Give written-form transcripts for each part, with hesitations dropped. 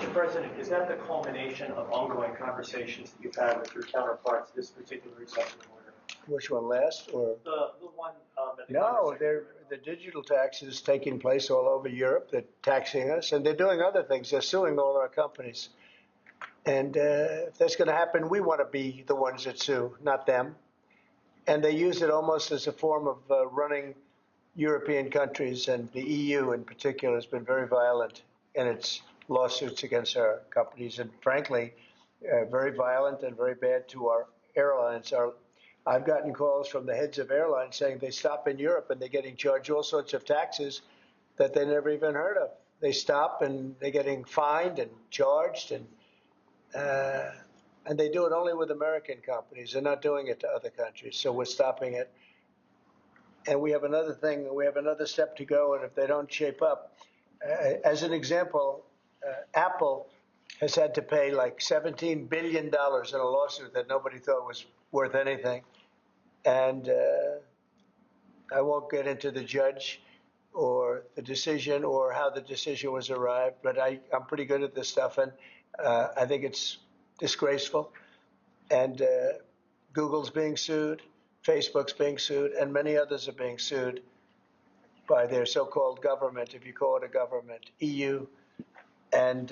Mr. President, is that the culmination of ongoing conversations that you've had with your counterparts this particular executive order? Which one, last or? The one that the No, the digital tax is taking place all over Europe. They're taxing us, and they're doing other things. They're suing all our companies. And if that's going to happen, we want to be the ones that sue, not them. And they use it almost as a form of running European countries, and the EU in particular has been very violent in its lawsuits against our companies, and frankly, very violent and very bad to our airlines. I've gotten calls from the heads of airlines saying they stop in Europe and they're getting charged all sorts of taxes that they never even heard of. They stop and they're getting fined and charged, and they do it only with American companies. They're not doing it to other countries, so we're stopping it. And we have another thing, we have another step to go, and if they don't shape up, as an example, Apple has had to pay like $17 billion in a lawsuit that nobody thought was worth anything. And I won't get into the judge or the decision or how the decision was arrived, but I'm pretty good at this stuff, and I think it's disgraceful. And Google's being sued, Facebook's being sued, and many others are being sued by their so-called government, if you call it a government, EU, and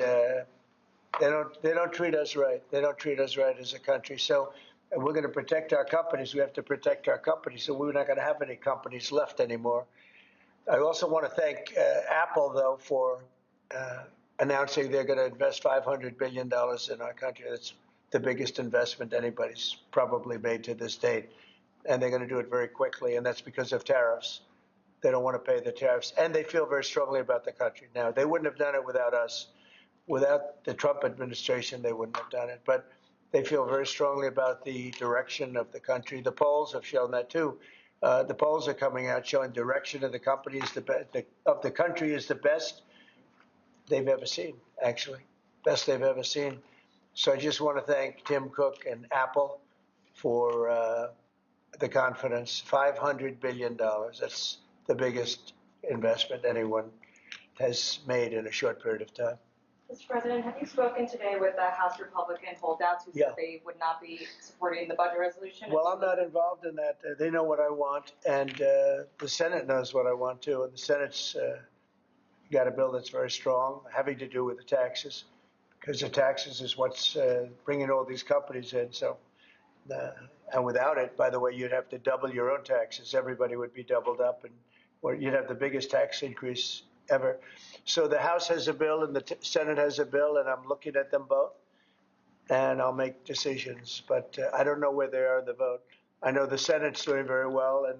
they don't treat us right. They don't treat us right as a country. So we're going to protect our companies. We have to protect our companies. So we're not going to have any companies left anymore. I also want to thank Apple, though, for announcing they're going to invest $500 billion in our country. That's the biggest investment anybody's probably made to this date. And they're going to do it very quickly, and that's because of tariffs. They don't want to pay the tariffs, and they feel very strongly about the country. Now, they wouldn't have done it without us. Without the Trump administration, they wouldn't have done it. But they feel very strongly about the direction of the country. The polls have shown that, too. The polls are coming out showing direction of the company is of the country is the best they've ever seen, actually. Best they've ever seen. So I just want to thank Tim Cook and Apple for the confidence. $500 billion. That's the biggest investment anyone has made in a short period of time. Mr. President, have you spoken today with the House Republican holdouts who said they would not be supporting the budget resolution? Well, I'm not involved in that. They know what I want, and the Senate knows what I want, too. And the Senate's got a bill that's very strong, having to do with the taxes, because the taxes is what's bringing all these companies in. So, and without it, by the way, you'd have to double your own taxes. Everybody would be doubled up, and you'd have the biggest tax increase ever. So the House has a bill and the Senate has a bill, and I'm looking at them both, and I'll make decisions. But I don't know where they are in the vote. I know the Senate's doing very well, and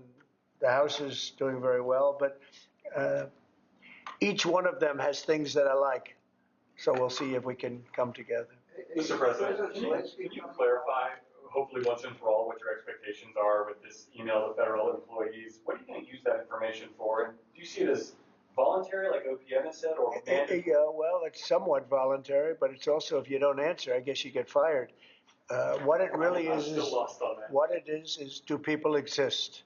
the House is doing very well, but each one of them has things that I like. So we'll see if we can come together. Mr. President, can you clarify, hopefully once and for all, what your expectations are with this email to federal employees? What are you going to use that information for? And do you see it as voluntary, like OPM has said, or mandatory? Well, it's somewhat voluntary, but it's also, if you don't answer, I guess you get fired. What it really I'm still lost on that. What it is do people exist?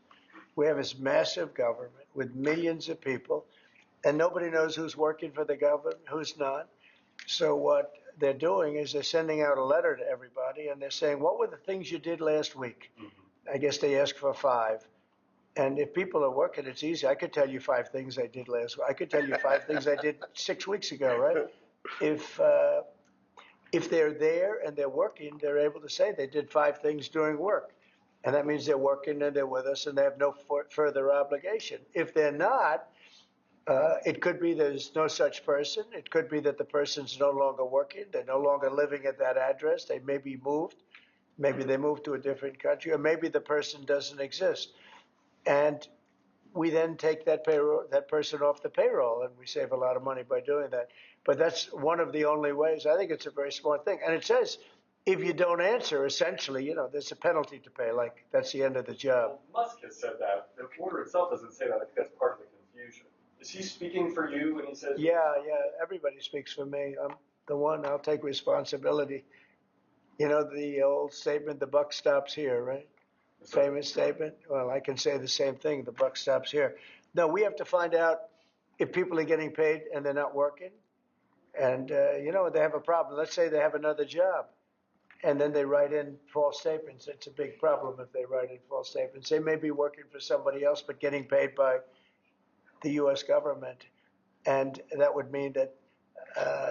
We have this massive government with millions of people, and nobody knows who's working for the government, who's not. So what they're doing is they're sending out a letter to everybody, and they're saying, what were the things you did last week? Mm-hmm. I guess they ask for 5. And if people are working, it's easy. I could tell you 5 things I did last week. I could tell you 5 things I did 6 weeks ago, right? If they're there and they're working, they're able to say they did 5 things during work. And that means they're working and they're with us and they have no further obligation. If they're not, it could be there's no such person. It could be that the person's no longer working. They're no longer living at that address. They may be moved. Maybe they moved to a different country, or maybe the person doesn't exist. And we then take that person off the payroll, and we save a lot of money by doing that. But that's one of the only ways. I think it's a very smart thing. And it says, if you don't answer, essentially, there's a penalty to pay. Like, that's the end of the job. Well, Musk has said that. The order itself doesn't say that. I think that's part of the confusion. Is he speaking for you when he says? Yeah. Everybody speaks for me. I'm the one. I'll take responsibility. The old statement, the buck stops here, right? Famous statement. Well, I can say the same thing. The buck stops here. No, we have to find out if people are getting paid and they're not working. And, they have a problem. Let's say they have another job and then they write in false statements. It's a big problem if they write in false statements. They may be working for somebody else but getting paid by the U.S. government. And that would mean that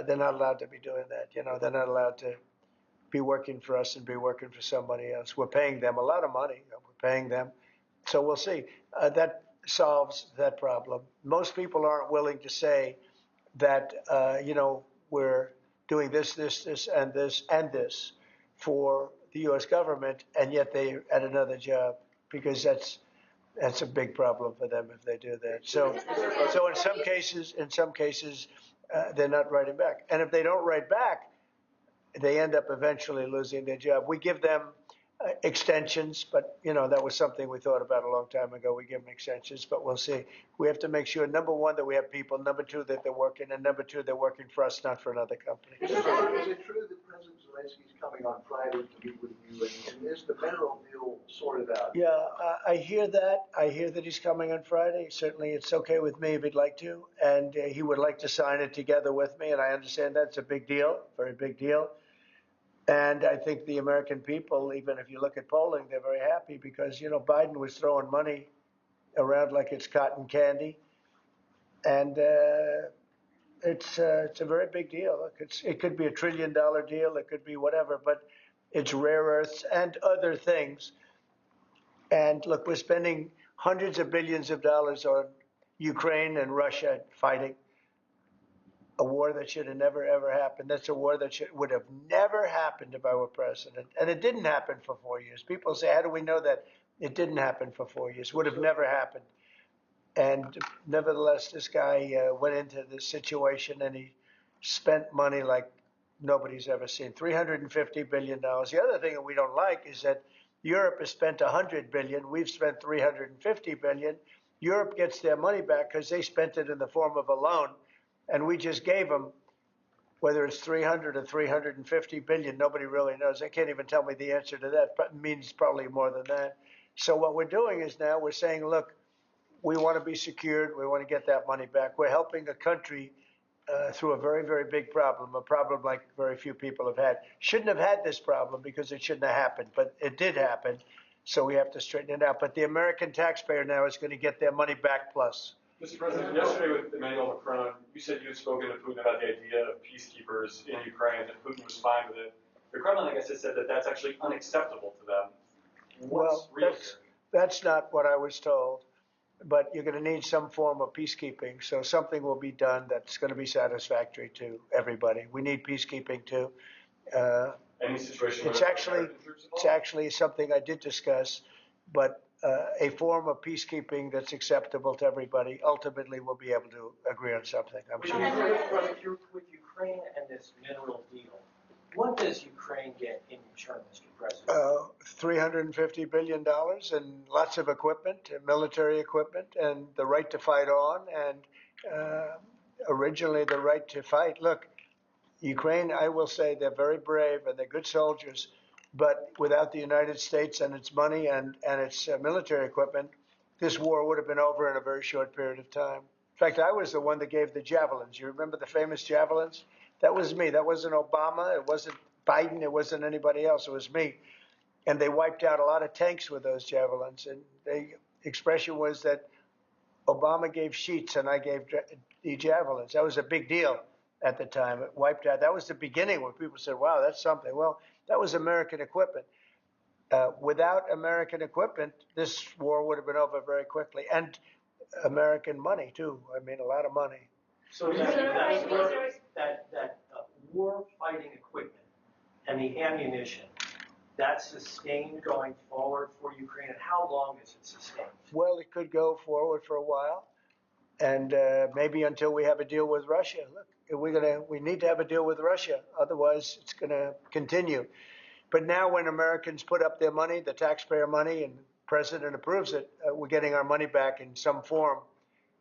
they're not allowed to be doing that. They're not allowed to be working for us and be working for somebody else. We're paying them a lot of money. We're paying them. So we'll see. That solves that problem. Most people aren't willing to say that, we're doing this, and this, and this for the U.S. government, and yet they're at another job, because that's a big problem for them if they do that. So in some cases, they're not writing back, and if they don't write back, they end up eventually losing their job. We give them extensions, but that was something we thought about a long time ago. We give them extensions, but we'll see. We have to make sure, number one, that we have people, number two, that they're working, and number two, they're working for us, not for another company. Is it true that President Zelensky is coming on Friday to meet with you, and is the mineral deal sorted out? Yeah, I hear that. I hear that he's coming on Friday. Certainly, it's okay with me if he'd like to, and he would like to sign it together with me, and I understand that's a big deal, very big deal. And I think the American people, even if you look at polling, they're very happy because, Biden was throwing money around like it's cotton candy. And it's a very big deal. Look, it could be $1 trillion deal. It could be whatever, but it's rare earths and other things. And look, we're spending hundreds of billions of dollars on Ukraine and Russia fighting. A war that should have never, ever happened. That's a war that would have never happened if I were president. And it didn't happen for 4 years. People say, how do we know that? It didn't happen for 4 years. Would have never happened. And nevertheless, this guy went into this situation and he spent money like nobody's ever seen. $350 billion. The other thing that we don't like is that Europe has spent $100 billion. We've spent $350 billion. Europe gets their money back because they spent it in the form of a loan. And we just gave them, whether it's 300 or 350 billion, nobody really knows. They can't even tell me the answer to that. It means probably more than that. So what we're doing is now we're saying, look, we want to be secured. We want to get that money back. We're helping a country through a very, very big problem, a problem like very few people have had. Shouldn't have had this problem because it shouldn't have happened, but it did happen. So we have to straighten it out. But the American taxpayer now is going to get their money back plus. Mr. President, yesterday with Emmanuel Macron, you said you had spoken to Putin about the idea of peacekeepers in Ukraine, that Putin was fine with it. The Kremlin, I guess, has said that that's actually unacceptable to them. What's real here? That's not what I was told. But you're going to need some form of peacekeeping. So something will be done that's going to be satisfactory to everybody. We need peacekeeping too. Any situation it's actually something I did discuss, but a form of peacekeeping that's acceptable to everybody. Ultimately, we'll be able to agree on something, I'm sure. With Ukraine and this mineral deal, what does Ukraine get in return, Mr. President? $350 billion and lots of equipment, military equipment, and the right to fight on, and originally the right to fight. Look, Ukraine, I will say, they're very brave and they're good soldiers, but without the United States and its money and its military equipment, this war would have been over in a very short period of time. In fact, I was the one that gave the javelins. You remember the famous javelins? That was me. That wasn't Obama. It wasn't Biden. It wasn't anybody else. It was me. And they wiped out a lot of tanks with those javelins. And the expression was that Obama gave sheets and I gave the javelins. That was a big deal at the time. It wiped out. That was the beginning when people said, wow, that's something. Well, that was American equipment. Without American equipment, this war would have been over very quickly. And American money, too. I mean, a lot of money. So that war-fighting equipment and the ammunition, that's sustained going forward for Ukraine, and how long is it sustained? Well, it could go forward for a while, and maybe until we have a deal with Russia. Look, we need to have a deal with Russia, otherwise it's going to continue. But now when Americans put up their money, the taxpayer money, and the president approves it, we're getting our money back in some form.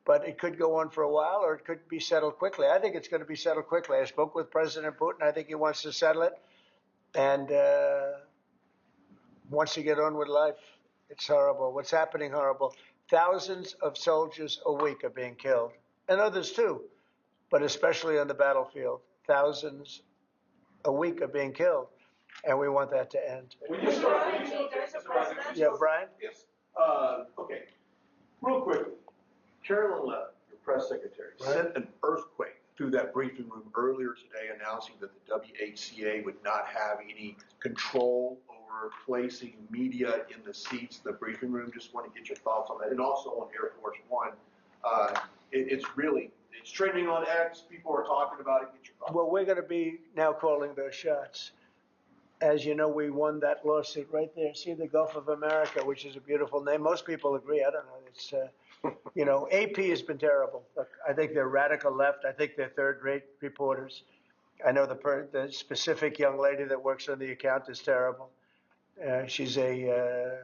But it could go on for a while, or it could be settled quickly. I think it's going to be settled quickly. I spoke with President Putin. I think he wants to settle it, and wants to get on with life. It's horrible. What's happening horrible. Thousands of soldiers a week are being killed, and others too, but especially on the battlefield. thousands a week are being killed, and we want that to end. Yeah, Brian? Yes. Okay. Real quick, Carolyn Levitt, your press secretary, sent an earthquake through that briefing room earlier today announcing that the WHCA would not have any control over placing media in the seats in the briefing room. Just want to get your thoughts on that. And also on Air Force One, it's trending on X. People are talking about it. Get your thoughts. Well, we're going to be now calling those shots. As you know, we won that lawsuit right there. See, the Gulf of America, which is a beautiful name. Most people agree. I don't know. It's, you know, AP has been terrible. Look, I think they're radical left. I think they're third-rate reporters. I know the specific young lady that works on the account is terrible. She's a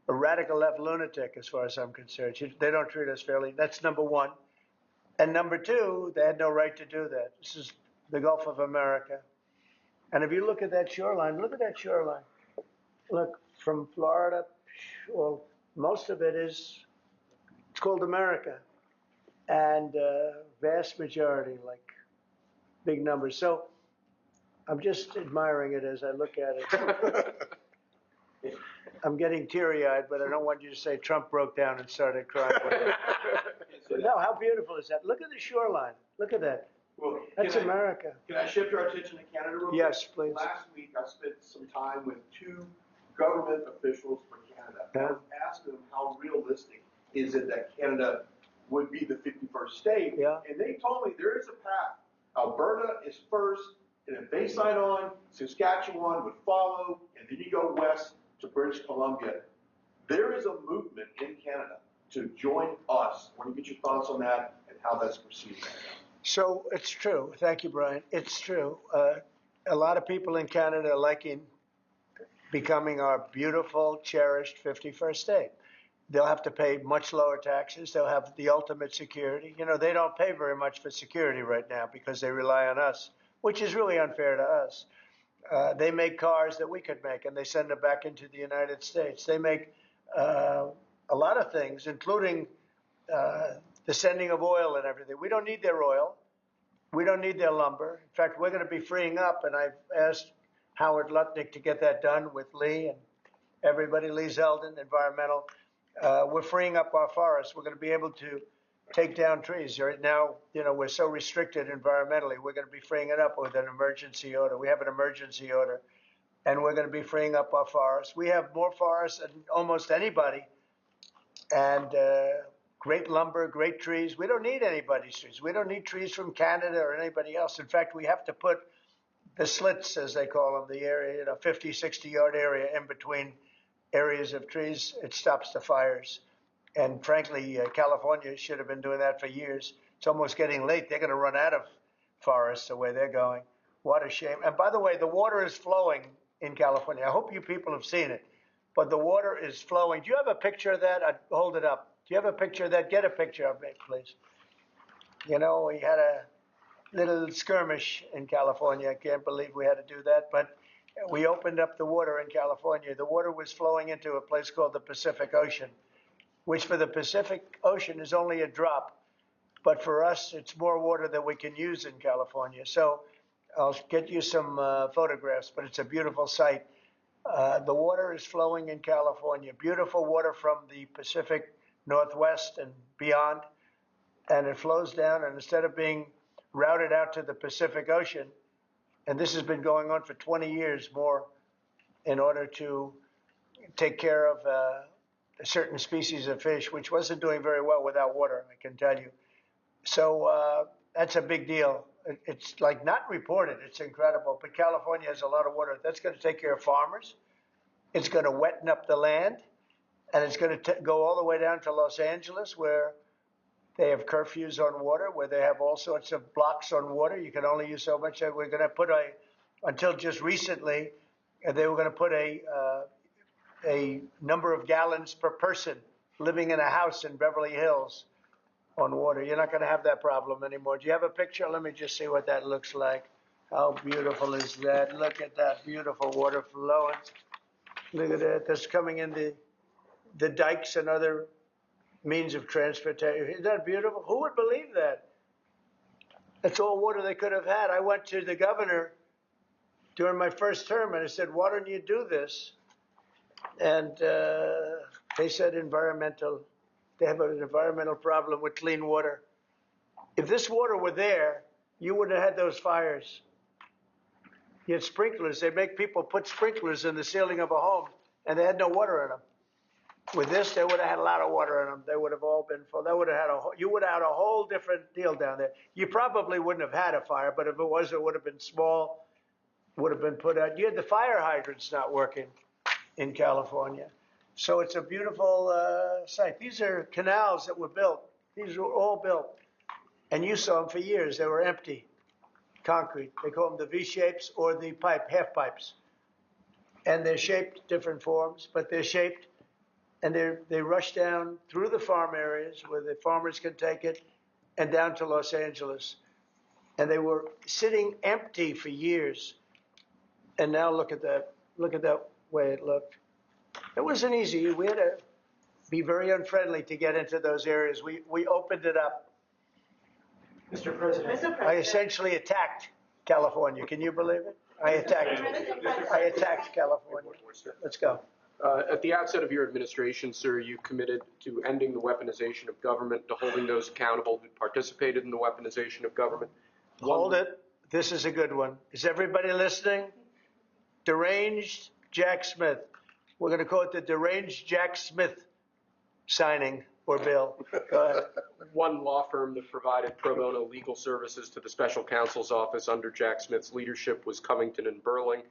radical left lunatic, as far as I'm concerned. They don't treat us fairly. That's number one. And number two, they had no right to do that. This is the Gulf of America. And if you look at that shoreline, look at that shoreline. Look, from Florida, well, most of it is, it's called America. And vast majority, like big numbers. So I'm just admiring it as I look at it. I'm getting teary-eyed, but I don't want you to say Trump broke down and started crying. No, how beautiful is that? Look at the shoreline. Look at that. Well, That's America. Can I shift our attention to Canada real quick? Yes, please. Last week, I spent some time with two government officials from Canada. Yeah. I was asking them how realistic is it that Canada would be the 51st state. Yeah. And they told me there is a path. Alberta is first, and if they sign on, Saskatchewan would follow, and then you go west to British Columbia. There is a movement in Canada to join us. I want to get your thoughts on that and how that's proceeding right now. So it's true. Thank you, Brian. It's true. A lot of people in Canada are liking becoming our beautiful, cherished 51st state. They'll have to pay much lower taxes. They'll have the ultimate security. You know, they don't pay very much for security right now because they rely on us, which is really unfair to us. They make cars that we could make, and they send them back into the United States. They make a lot of things, including the sending of oil and everything. We don't need their oil. We don't need their lumber. In fact, we're going to be freeing up, and I've asked Howard Lutnick to get that done with Lee and everybody, Lee Zeldin, environmental. We're freeing up our forests. We're going to be able to take down trees. Right now, you know, we're so restricted environmentally. We're going to be freeing it up with an emergency order. We have an emergency order, and we're going to be freeing up our forests. We have more forests than almost anybody, and great lumber, great trees. We don't need anybody's trees. We don't need trees from Canada or anybody else. In fact, we have to put the slits, as they call them, the area, you know, 50, 60-yard area in between areas of trees. It stops the fires. And frankly, California should have been doing that for years. It's almost getting late. They're going to run out of forests the way they're going. What a shame. And by the way, the water is flowing in California. I hope you people have seen it. But the water is flowing. Do you have a picture of that? I'd hold it up. Do you have a picture of that? Get a picture of it, please. You know, we had a little skirmish in California. I can't believe we had to do that. But we opened up the water in California. The water was flowing into a place called the Pacific Ocean, which for the Pacific Ocean is only a drop. But for us, it's more water than we can use in California. So I'll get you some photographs, but it's a beautiful sight. The water is flowing in California. Beautiful water from the Pacific Northwest and beyond. And it flows down, and instead of being routed out to the Pacific Ocean, and this has been going on for 20 years more in order to take care of a certain species of fish, which wasn't doing very well without water, I can tell you. So that's a big deal. It's like not reported. It's incredible. But California has a lot of water. That's going to take care of farmers. It's going to wetten up the land. And it's going to go all the way down to Los Angeles, where they have curfews on water, where they have all sorts of blocks on water. You can only use so much. We're going to put until just recently, they were going to put a number of gallons per person living in a house in Beverly Hills on water. You're not going to have that problem anymore. Do you have a picture? Let me just see what that looks like. How beautiful is that? Look at that beautiful water flowing. Look at that. That's coming in the dikes and other means of transportation. Isn't that beautiful? Who would believe that? That's all water they could have had. I went to the governor during my first term and I said, why don't you do this? And they said they have an environmental problem with clean water. If this water were there, you wouldn't have had those fires. You had sprinklers. They make people put sprinklers in the ceiling of a home, and they had no water in them. With this, they would have had a lot of water in them. They would have all been full. They would have had you would have had a whole different deal down there. You probably wouldn't have had a fire, but if it was, it would have been small, would have been put out. You had the fire hydrants not working in California. So it's a beautiful site. These are canals that were built. These were all built. And you saw them for years. They were empty, concrete. They call them the V-shapes or the half pipes. And they're shaped different forms, but they're shaped. And they rush down through the farm areas where the farmers can take it and down to Los Angeles. And they were sitting empty for years. And now look at that. Look at that way it looked. It wasn't easy. We had to be very unfriendly to get into those areas. We opened it up. Mr. President. I essentially attacked California. Can you believe it? I attacked California. Let's go. At the outset of your administration, sir, you committed to ending the weaponization of government, to holding those accountable who participated in the weaponization of government. Hold it. This is a good one. Is everybody listening? Deranged Jack Smith. We're going to call it the Deranged Jack Smith signing or bill. Go ahead. One law firm that provided pro bono legal services to the special counsel's office under Jack Smith's leadership was Covington and Burling.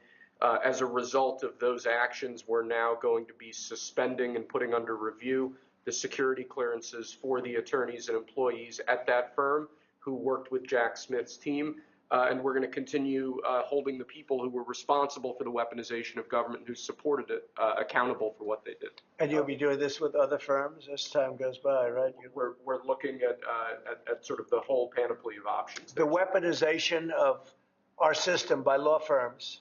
As a result of those actions, we're now going to be suspending and putting under review the security clearances for the attorneys and employees at that firm who worked with Jack Smith's team. And we're going to continue holding the people who were responsible for the weaponization of government, who supported it, accountable for what they did. And you'll be doing this with other firms as time goes by, right? We're looking at sort of the whole panoply of options. The weaponization of our system by law firms,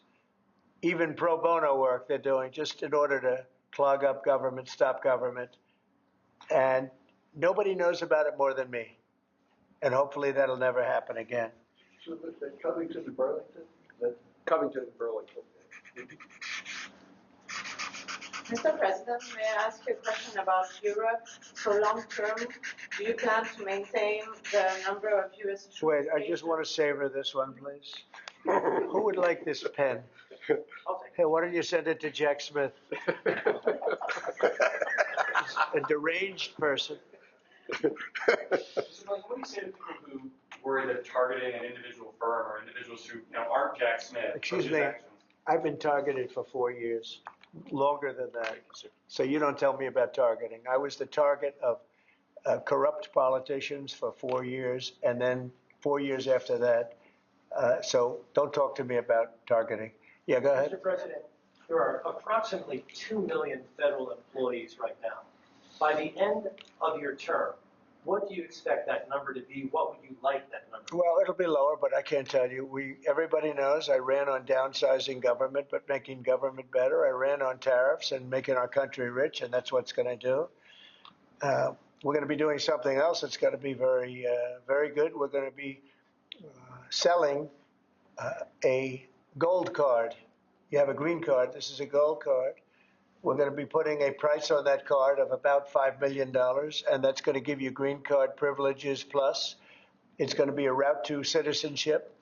even pro bono work they're doing just in order to clog up government, stop government. And nobody knows about it more than me. And hopefully that'll never happen again. So Covington and Burlington? Covington and Burlington. Mr. President, may I ask you a question about Europe? For long term, do you plan to maintain the number of U.S. Wait, I just want to savor this one, please. Who would like this pen? Hey, why don't you send it to Jack Smith? A deranged person. What do you say to people who worry that targeting an individual firm or individuals who aren't Jack Smith? Excuse me, I've been targeted for 4 years, longer than that. So you don't tell me about targeting. I was the target of corrupt politicians for 4 years, and then 4 years after that. So don't talk to me about targeting. Yeah, go ahead. Mr. President, there are approximately 2 million federal employees right now. By the end of your term, what do you expect that number to be? What would you like that number to be? Well, it'll be lower, but I can't tell you. Everybody knows I ran on downsizing government, but making government better. I ran on tariffs and making our country rich, and that's what it's going to do. We're going to be doing something else that's going to be very, very good. We're going to be selling a gold card. You have a green card. This is a gold card. We're going to be putting a price on that card of about $5 million, and that's going to give you green card privileges plus. It's going to be a route to citizenship,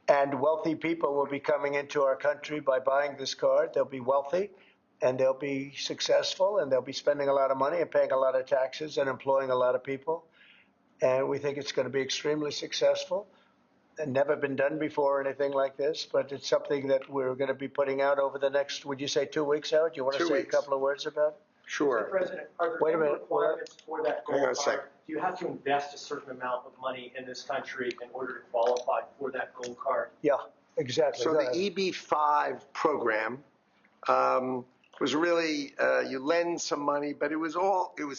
and wealthy people will be coming into our country by buying this card. They'll be wealthy, and they'll be successful, and they'll be spending a lot of money and paying a lot of taxes and employing a lot of people. And we think it's going to be extremely successful. And never been done before or anything like this, but it's something that we're going to be putting out over the next, would you say 2 weeks, Howard? Do you want to say a couple of words about it? Sure. Mr. President, are there any requirements for that gold card? Do you have to invest a certain amount of money in this country in order to qualify for that gold card? Yeah, exactly. So the EB-5 program was really, you lend some money, but it was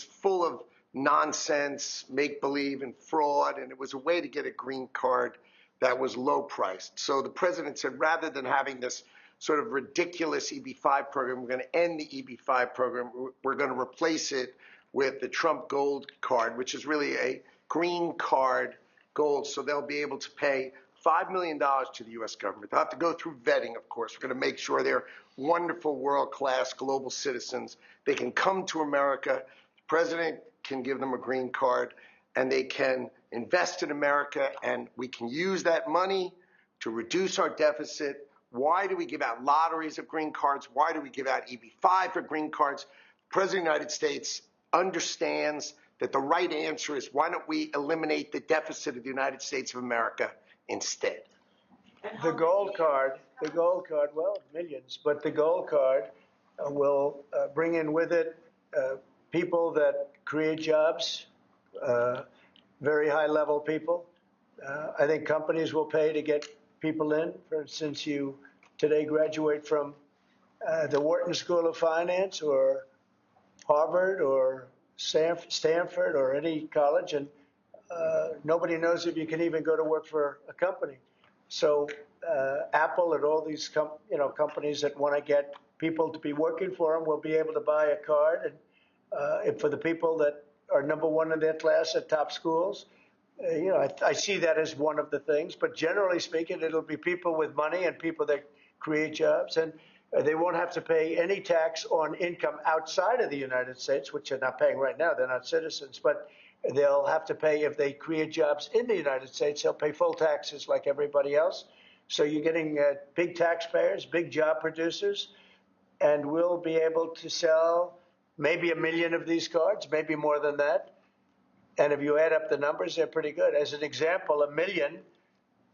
full of nonsense, make-believe, and fraud, and it was a way to get a green card that was low priced. So the president said, rather than having this sort of ridiculous EB-5 program, we're going to end the EB-5 program. We're going to replace it with the Trump Gold Card, which is really a green card gold, so they'll be able to pay $5 million to the U.S. government. They'll have to go through vetting, of course. We're going to make sure they're wonderful, world-class global citizens. They can come to America. The president can give them a green card, and they can invest in America, and we can use that money to reduce our deficit. Why do we give out lotteries of green cards? Why do we give out EB-5 for green cards? The President of the United States understands that the right answer is, why don't we eliminate the deficit of the United States of America instead? The gold card, well, millions, but the gold card will bring in with it people that create jobs, very high level people. I think companies will pay to get people in. For instance, you today graduate from the Wharton School of Finance or Harvard or Stanford or any college, and nobody knows if you can even go to work for a company. So Apple and all these companies that want to get people to be working for them will be able to buy a card, and for the people that are number one in their class at top schools, I see that as one of the things. But generally speaking, it'll be people with money and people that create jobs, and they won't have to pay any tax on income outside of the United States, which they're not paying right now. They're not citizens, but they'll have to pay if they create jobs in the United States. They'll pay full taxes like everybody else. So you're getting big taxpayers, big job producers, and we'll be able to sell maybe 1 million of these cards, maybe more than that. And if you add up the numbers, they're pretty good. As an example, 1 million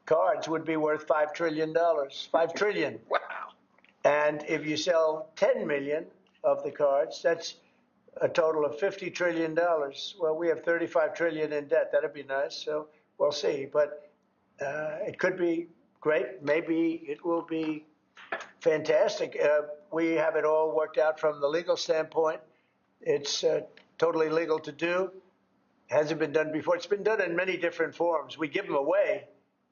cards would be worth $5 trillion. $5 trillion. Wow. And if you sell 10 million of the cards, that's a total of $50 trillion. Well, we have 35 trillion in debt. That'd be nice. So we'll see. But it could be great. Maybe it will be fantastic. We have it all worked out from the legal standpoint. It's totally legal to do. Hasn't been done before. It's been done in many different forms. We give them away.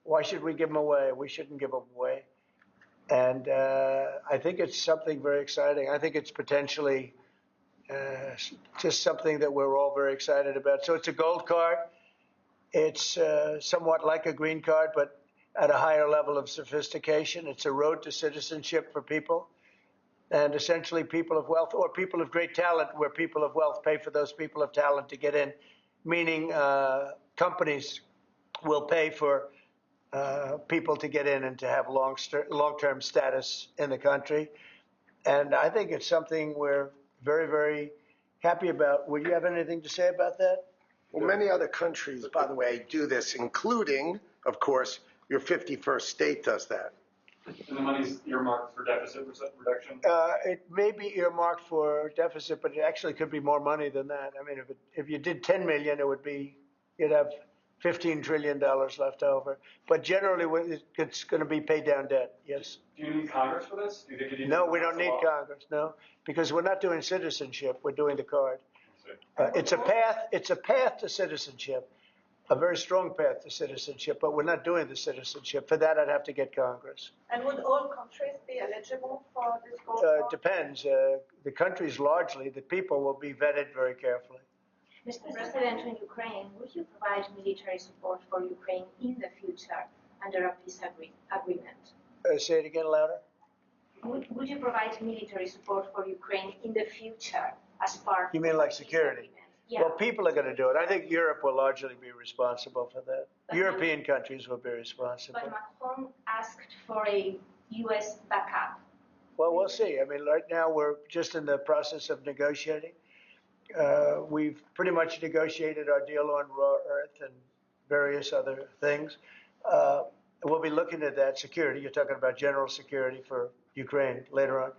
Why should we give them away? We shouldn't give them away. And I think it's something very exciting. I think it's potentially just something that we're all very excited about. So it's a gold card. It's somewhat like a green card, but at a higher level of sophistication. It's a road to citizenship for people. And essentially people of wealth or people of great talent, where people of wealth pay for those people of talent to get in, meaning companies will pay for people to get in and to have long-term status in the country. And I think it's something we're very, very happy about. Would you have anything to say about that? Well, many other countries, by the way, do this, including, of course, your 51st state does that. And the money's earmarked for deficit reduction? It may be earmarked for deficit, but it actually could be more money than that. I mean, if you did 10 million, you'd have $15 trillion left over. But generally, it's going to be paid down debt. Yes. Do you need Congress for this? Do you think you need No, we don't need Congress. No, because we're not doing citizenship. We're doing the card. It's a path. It's a path to citizenship, a very strong path to citizenship. But we're not doing the citizenship. For that, I'd have to get Congress. And would all countries be eligible for this gold card? Depends. The countries largely, the people will be vetted very carefully. Mr. President, in Ukraine, would you provide military support for Ukraine in the future under a peace agreement? Say it again louder. Would you provide military support for Ukraine in the future as part You mean of like a peace security? agreement? Yeah. Well, people are going to do it. I think Europe will largely be responsible for that. But European countries will be responsible. But Macron asked for a U.S. backup. Well, we'll see. I mean, right now we're just in the process of negotiating. We've pretty much negotiated our deal on raw earth and various other things. We'll be looking at that security. You're talking about general security for Ukraine later on.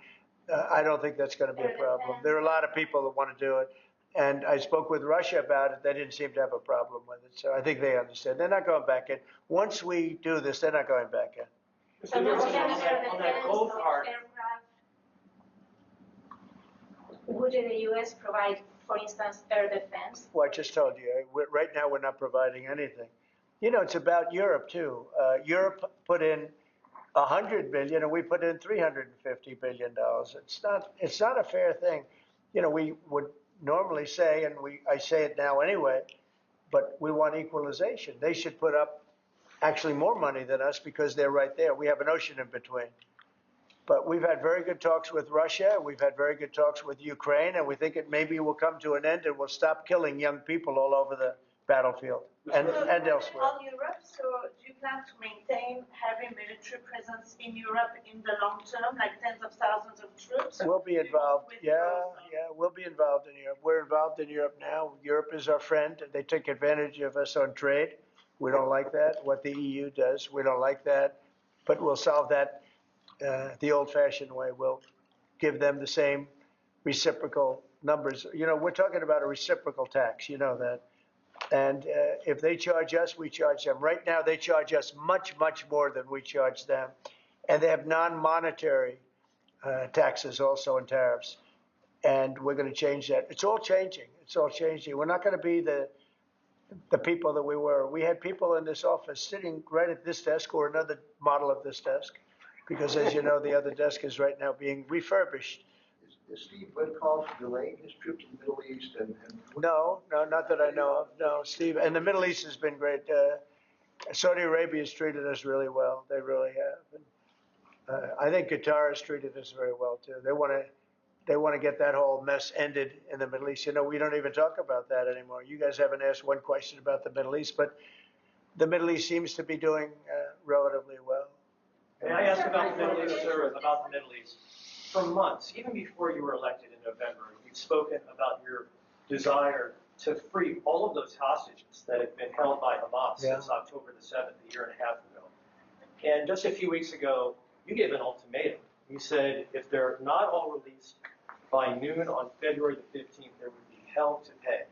I don't think that's going to be a problem. There are a lot of people that want to do it. And I spoke with Russia about it. They didn't seem to have a problem with it. So I think they understand. They're not going back in. Once we do this, they're not going back in. So on that gold card, would the U.S. provide, for instance, air defense? Well, I just told you. Right now, we're not providing anything. You know, it's about Europe, too. Europe put in $100 billion, and we put in $350 billion. It's not a fair thing. You know, we would normally say, and I say it now anyway, but we want equalization. They should put up actually more money than us because they're right there. We have an ocean in between. But we've had very good talks with Russia. We've had very good talks with Ukraine, and we think it maybe will come to an end and we'll stop killing young people all over the battlefield and elsewhere. On Europe, so do you plan to maintain heavy military presence in Europe in the long term, like tens of thousands of troops? We'll be involved. We'll be involved in Europe. We're involved in Europe now. Europe is our friend. They take advantage of us on trade. We don't like that. What the EU does, we don't like that. But we'll solve that the old-fashioned way. We'll give them the same reciprocal numbers. You know, we're talking about a reciprocal tax. You know that. And if they charge us, we charge them. Right now, they charge us much, much more than we charge them. And they have non-monetary taxes also and tariffs. And we're going to change that. It's all changing. It's all changing. We're not going to be the people that we were. We had people in this office sitting right at this desk or another model of this desk. Because as you know, the other desk is right now being refurbished. Is Steve Witkoff delaying his trip to the Middle East? No, not that I know of. No, Steve. And the Middle East has been great. Saudi Arabia has treated us really well. They really have. And, I think Qatar has treated us very well too. They want to get that whole mess ended in the Middle East. You know, we don't even talk about that anymore. You guys haven't asked one question about the Middle East, but the Middle East seems to be doing relatively well. May I ask about the Middle East, sir, about the Middle East? For months, even before you were elected in November, you've spoken about your desire to free all of those hostages that have been held by Hamas since October the 7th, a year and a half ago. And just a few weeks ago, you gave an ultimatum. You said if they're not all released by noon on February the 15th, there would be hell to pay.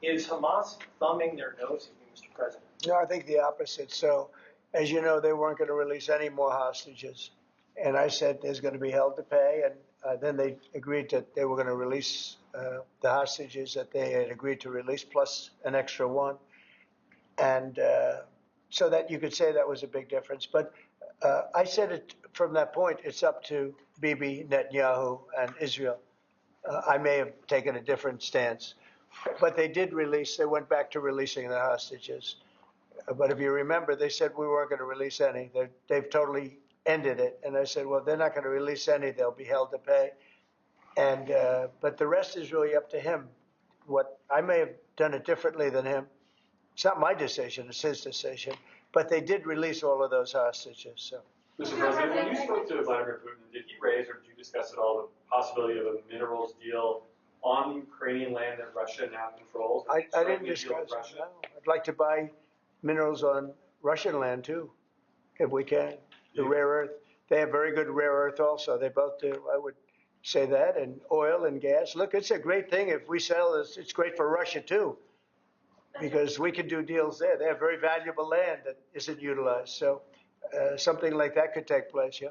Is Hamas thumbing their nose at you, Mr. President? No, I think the opposite. So, as you know, they weren't going to release any more hostages. And I said there's going to be hell to pay. And then they agreed that they were going to release the hostages that they had agreed to release, plus an extra one. And so that you could say that was a big difference. But I said it from that point, it's up to Bibi, Netanyahu, and Israel. I may have taken a different stance. But they did release, they went back to releasing the hostages. But if you remember, they said we weren't going to release any. They've totally ended it. And I said, well, they're not going to release any. They'll be held to pay. And but the rest is really up to him. What I may have done it differently than him. It's not my decision. It's his decision. But they did release all of those hostages. So. Mr. President, when you spoke to Vladimir Putin, did he raise or did you discuss at all the possibility of a minerals deal on Ukrainian land that Russia now controls? I didn't discuss it. No. I'd like to buy minerals on Russian land too, if we can. The rare earth. They have very good rare earth also. They both do. I would say that. And oil and gas. Look, it's a great thing. If we sell this, it's great for Russia too, because we can do deals there. They have very valuable land that isn't utilized. So something like that could take place, yeah.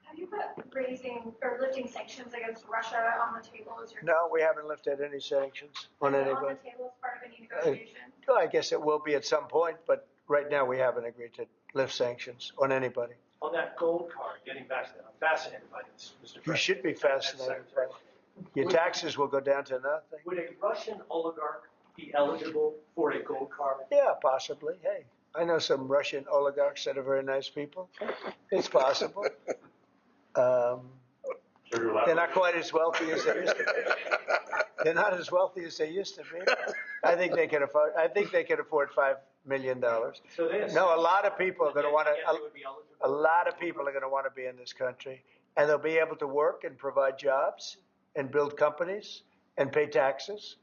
Have you put raising or lifting sanctions against Russia on the table as your? No, we haven't lifted any sanctions on anybody. On the table as part of any negotiation? I guess it will be at some point, but right now we haven't agreed to lift sanctions on anybody. On that gold card, getting back to that, I'm fascinated by this, Mr. President. You should be fascinated by it. Your taxes will go down to nothing. Would a Russian oligarch be eligible for a gold card? Yeah, possibly. Hey, I know some Russian oligarchs that are very nice people. It's possible. They're not quite as wealthy as they used to be. They're not as wealthy as they used to be. I think they can afford. I think they can afford $5 million. So no, a lot of people are going to want to. A lot of people are going to want to be in this country, and they'll be able to work and provide jobs and build companies and pay taxes.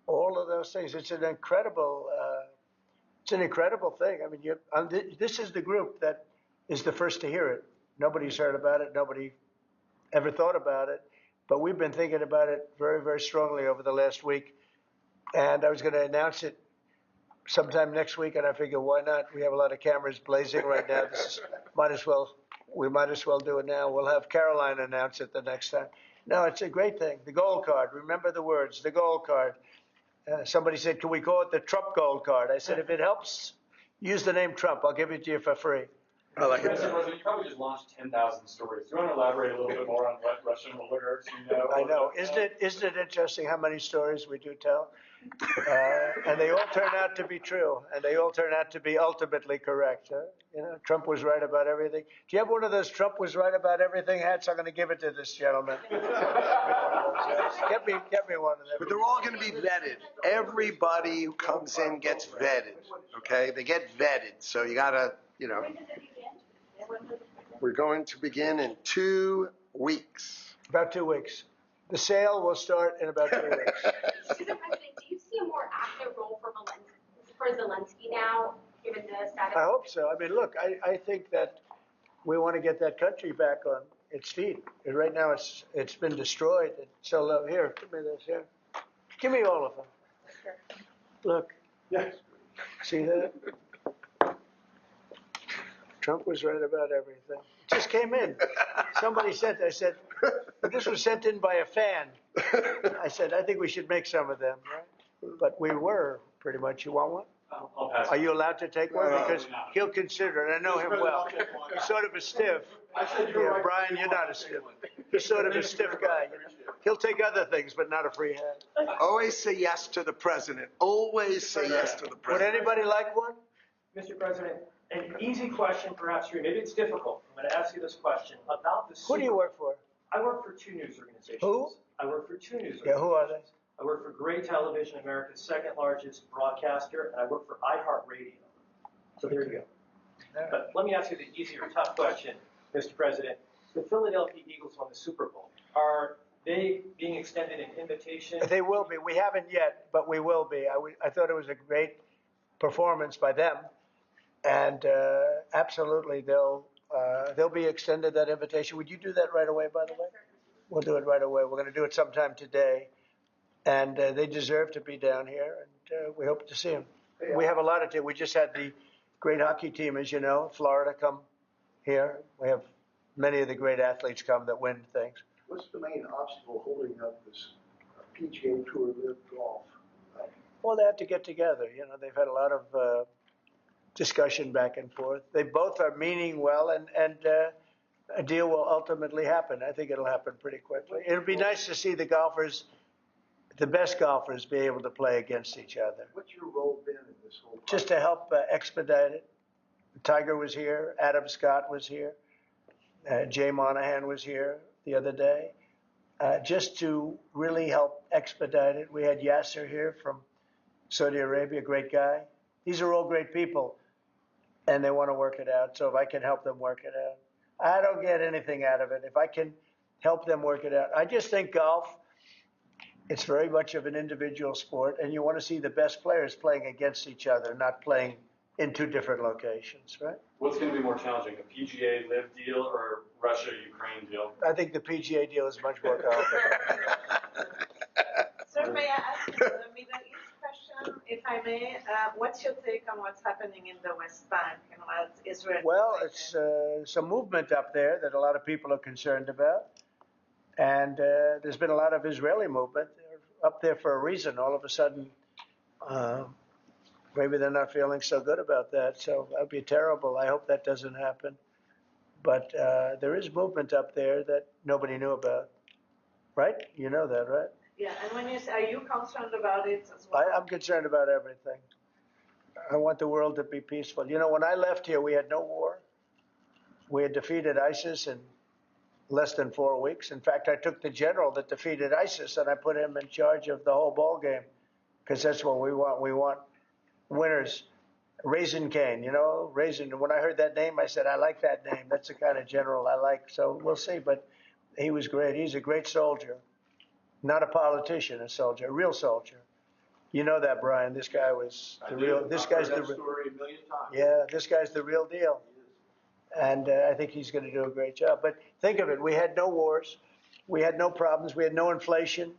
All of those things. It's an incredible. It's an incredible thing. I mean, this is the group that is the first to hear it. Nobody's heard about it. Nobody ever thought about it. But we've been thinking about it very, very strongly over the last week. And I was going to announce it sometime next week, and I figured, why not? We have a lot of cameras blazing right now. We might as well do it now. We'll have Caroline announce it the next time. No, it's a great thing. The gold card. Remember the words, the gold card. Somebody said, can we call it the Trump gold card? I said, if it helps, use the name Trump. I'll give it to you for free. I like it. President, you probably just launched 10,000 stories. Do you want to elaborate a little bit more on what Russian oligarchs you know? I know. Isn't it interesting how many stories we do tell? And they all turn out to be true, and they all turn out to be ultimately correct. You know, Trump was right about everything. Do you have one of those Trump was right about everything hats? I'm going to give it to this gentleman. Get me one of them. But they're all going to be vetted. Everybody who comes in gets vetted. Okay, they get vetted. So you got to, you know. We're going to begin in 2 weeks. About 2 weeks. The sale will start in about 2 weeks. Mr. President, do you see a more active role for Zelensky now, given the status? I hope so. I mean, look, I think that we want to get that country back on its feet. And right now it's been destroyed. And so here, give me this here. Give me all of them. Look. Yes. See that? Trump was right about everything. It just came in. Somebody said, I said, this was sent in by a fan. I said, I think we should make some of them, right? But we were pretty much. You want one? I'll pass. Are you allowed to take one? No, Because he'll consider it. I know him well. He's sort of a stiff. Yeah, Brian, you're not a stiff. He's sort of a stiff guy. You know? He'll take other things, but not a free hand. Always say yes to the president. Always say yes to the Would president. anybody like one? Mr. President, an easy question perhaps for you. Maybe it's difficult. I'm going to ask you this question about the Who do you work for? I work for 2 news organizations. Who? I work for 2 news organizations. Yeah, who are they? I work for Gray Television, America's second largest broadcaster, and I work for iHeartRadio. So there you go. But let me ask you the easier, tough question, Mr. President. The Philadelphia Eagles won the Super Bowl. Are they being extended an invitation? They will be. We haven't yet, but we will be. I thought it was a great performance by them, and absolutely they'll be extended that invitation. Would you do that right away, by the way? We'll do it right away. We're going to do it sometime today, and they deserve to be down here, and we hope to see them. We have a lot of teams. We just had the great hockey team, as you know, Florida come here. We have many of the great athletes come that win things. What's the main obstacle holding up this PGA Tour Live Golf? Well, they have to get together. You know, they've had a lot of discussion back and forth. They both are meaning well, and a deal will ultimately happen. I think it'll happen pretty quickly. It'll be nice to see the golfers, the best golfers, be able to play against each other. What's your role been in this whole process? Just to help expedite it. Tiger was here. Adam Scott was here. Jay Monahan was here the other day. Just to really help expedite it. We had Yasser here from Saudi Arabia, great guy. These are all great people, and they want to work it out. So if I can help them work it out, I don't get anything out of it. If I can help them work it out, I just think golf, it's very much of an individual sport, and you want to see the best players playing against each other, not playing in 2 different locations, right? What's going to be more challenging, a PGA Live deal or Russia-Ukraine deal? I think the PGA deal is much more complicated. Sir, may I ask you the Middle East question, if I may? What's your take on what's happening in the West Bank and what Israel? Well, it's some movement up there that a lot of people are concerned about. And there's been a lot of Israeli movement. They're up there for a reason. All of a sudden, maybe they're not feeling so good about that. So that would be terrible. I hope that doesn't happen. But there is movement up there that nobody knew about. Right? You know that, right? Yeah, and when you say, are you concerned about it as well? I'm concerned about everything. I want the world to be peaceful. You know, when I left here, we had no war. We had defeated ISIS in less than 4 weeks. In fact, I took the general that defeated ISIS and I put him in charge of the whole ball game, because that's what we want. We want winners. Raisin Cane, you know, Raisin. When I heard that name, I said, I like that name. That's the kind of general I like. So we'll see. But he was great. He's a great soldier. Not a politician, a soldier, a real soldier. You know that, Brian. This guy was the real. This guy's the story a million times. Yeah, this guy's the real deal. And I think he's going to do a great job. But think of it. We had no wars. We had no problems. We had no inflation.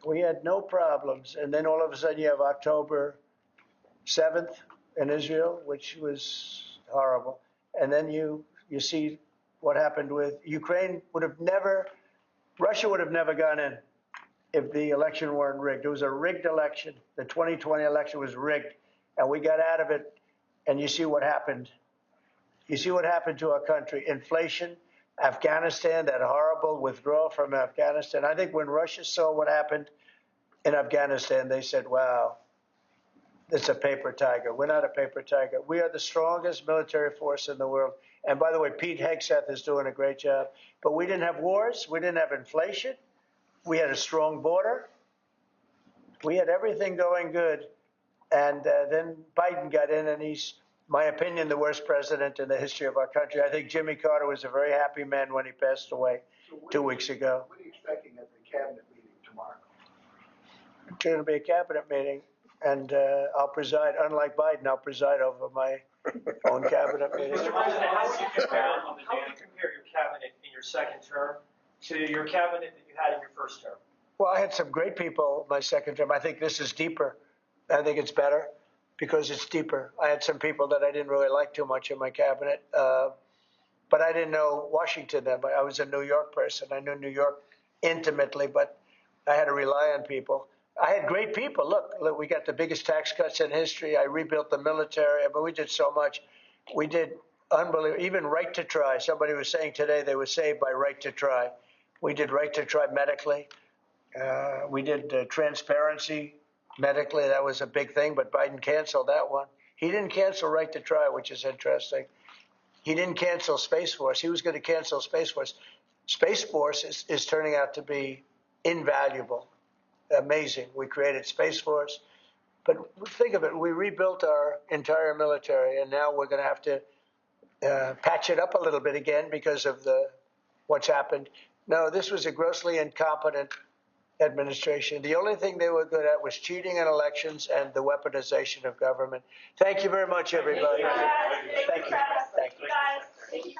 We had no problems. And then all of a sudden you have October 7th in Israel, which was horrible. And then you see what happened with Ukraine. Russia would have never gone in if the election weren't rigged. It was a rigged election. The 2020 election was rigged. And we got out of it. And you see what happened. You see what happened to our country. Inflation, Afghanistan, that horrible withdrawal from Afghanistan. I think when Russia saw what happened in Afghanistan, they said, wow, it's a paper tiger. We're not a paper tiger. We are the strongest military force in the world. And by the way, Pete Hegseth is doing a great job. But we didn't have wars. We didn't have inflation. We had a strong border. We had everything going good. And then Biden got in, and he's, my opinion, the worst president in the history of our country. I think Jimmy Carter was a very happy man when he passed away 2 weeks ago. What are you expecting at the cabinet meeting tomorrow? It's going to be a cabinet meeting, and I'll preside. Unlike Biden, I'll preside over my own cabinet meeting. Mr. President, how would you compare your cabinet in your second term to your cabinet that you had in your first term? Well, I had some great people my second term. I think this is deeper. I think it's better because it's deeper. I had some people that I didn't really like too much in my cabinet, but I didn't know Washington then. I was a New York person. I knew New York intimately, but I had to rely on people. I had great people. Look, we got the biggest tax cuts in history. I rebuilt the military. I mean, we did so much. We did unbelievable. Even right to try. Somebody was saying today they were saved by right to try. We did right to try medically. We did transparency medically. That was a big thing, but Biden canceled that one. He didn't cancel right to try, which is interesting. He didn't cancel Space Force. He was going to cancel Space Force. Space Force is turning out to be invaluable. Amazing. We created Space Force. But think of it. We rebuilt our entire military, and now we're going to have to patch it up a little bit again because of what's happened. No, this was a grossly incompetent administration. The only thing they were good at was cheating in elections and the weaponization of government. Thank you very much, everybody. Thank you. Thank you. Thank you.